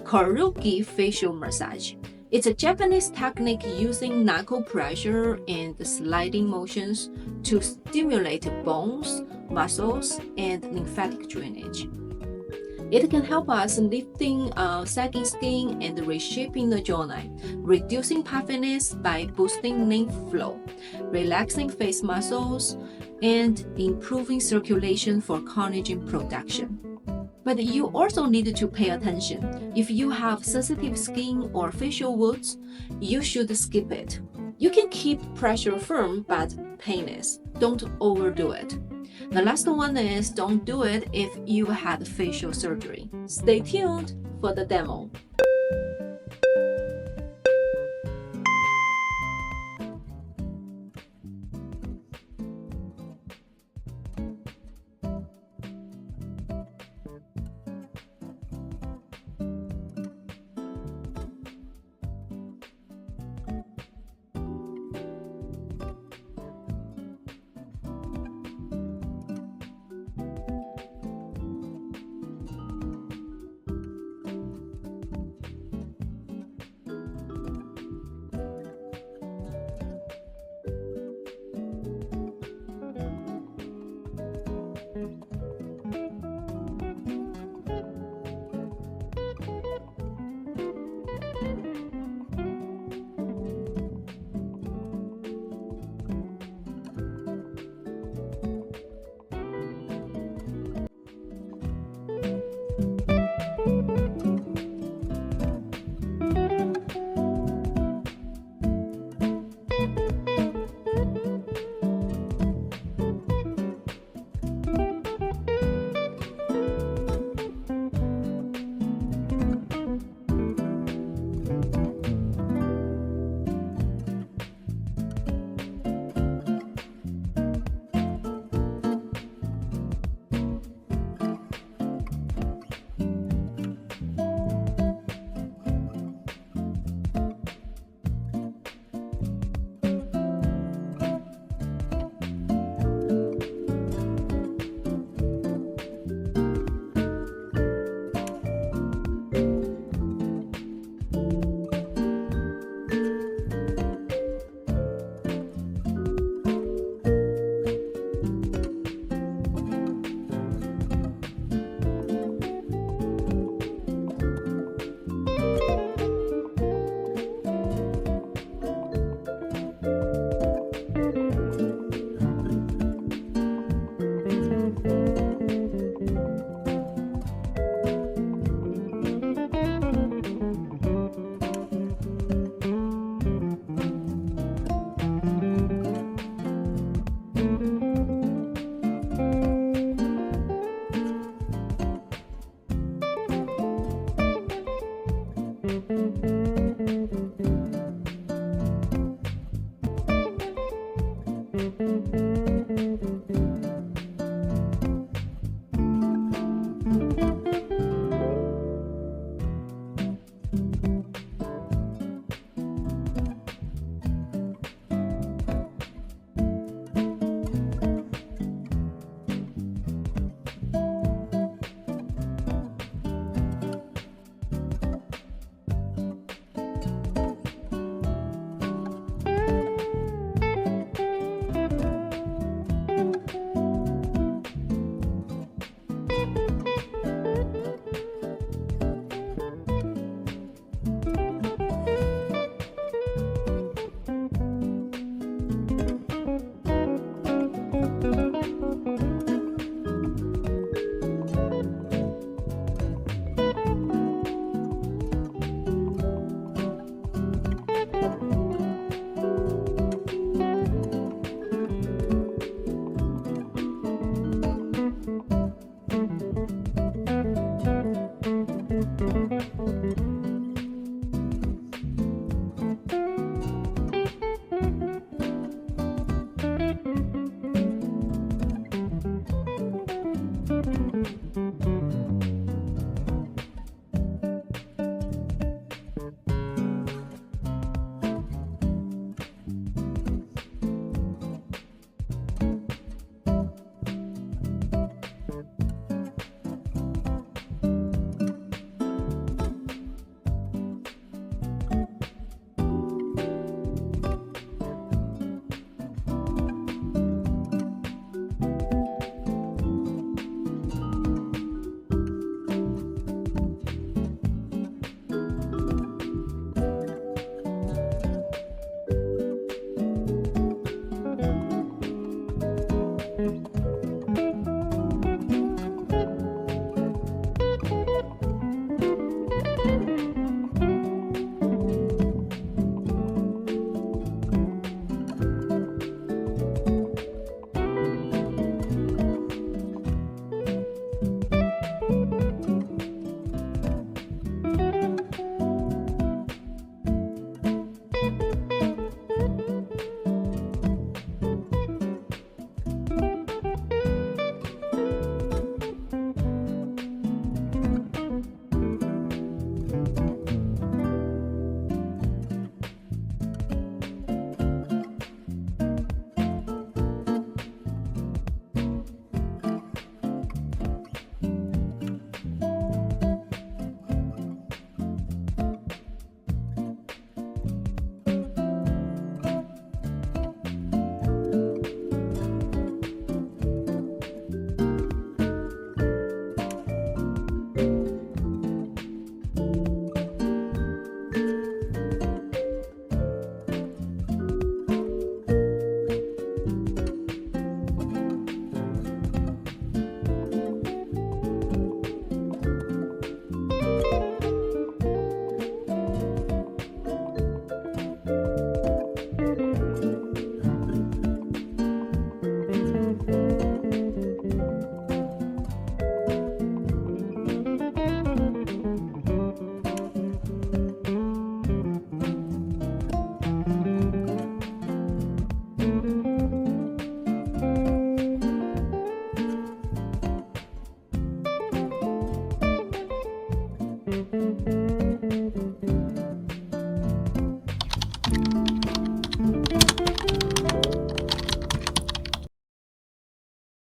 KORUKI facial massage. It's a Japanese technique using knuckle pressure and sliding motions to stimulate bones, muscles, and lymphatic drainage. It can help us lifting sagging skin and reshaping the jawline, reducing puffiness by boosting lymph flow, relaxing face muscles, and improving circulation for collagen production. But you also need to pay attention. If you have sensitive skin or facial wounds, you should skip it. You can keep pressure firm but painless. Don't overdo it. The last one is don't do it if you had facial surgery. Stay tuned for the demo. you.